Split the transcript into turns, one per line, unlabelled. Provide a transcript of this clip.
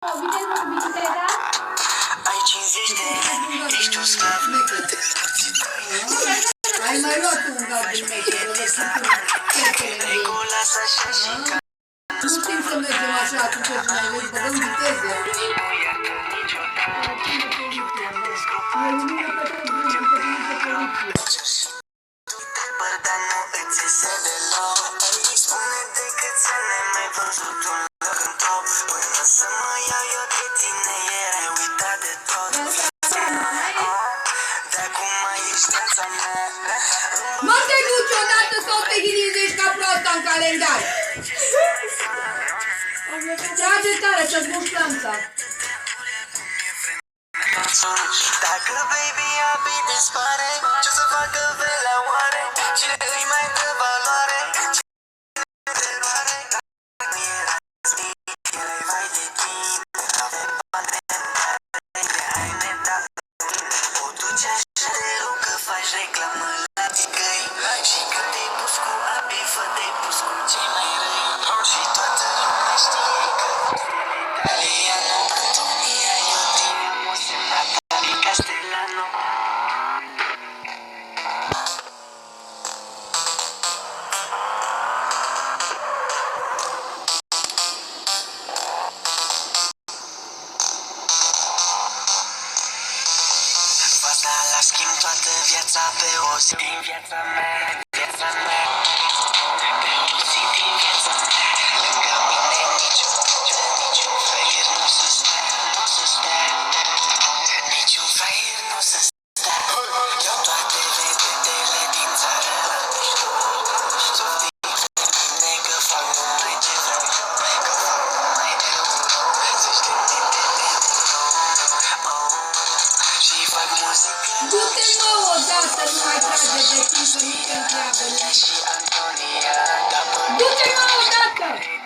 Ai 50 de ani, ești un sclav de morții tăi.
Ai mai luat un gard din
Regula s-a așa și ca
nu știm să mergem așa atunci și mai vezi, băgăm viteze.
nu iartă niciodată. Dar nu îți iese deloc. Spune decât să ne mai văzut un loc în top. Până să mă iau eu de tine erai uitat de tot. De acum mai ești viața mea.
Nu te duci odată sau te ghinizești ca proasta în calendar. Trage tare să-ți muști lanța.
Dacă baby abi dispare, ce să facă vela oare? Cine îi mai dă valoare? Cine te roare? Nu era zi, erai vai de tine. N-avem bani de ai nedat. O duci așa de rău că faci reclamă la țigăi. Și când te-ai pus cu abi, fă te pus cu cei mai răi. Și toată lumea știe că Italiano, Antonia, eu te-am semnat Castellano. Fața la schimb toată viața pe o zi din viața mea, viața mea. Pe o zi din viața mea. Lângă mine niciun fraier nu se stea, nu se stea. Niciun fraier nu se stea. Eu toate vedetele din țară la mișto. Softie că fac numai ce vreau. Că fac numai euro. Se știe și fac muzică.
Du-te mă odată, nu mai trage de timp, că nu te întreabă.
Și Antonia, da,
Du-te mă odată!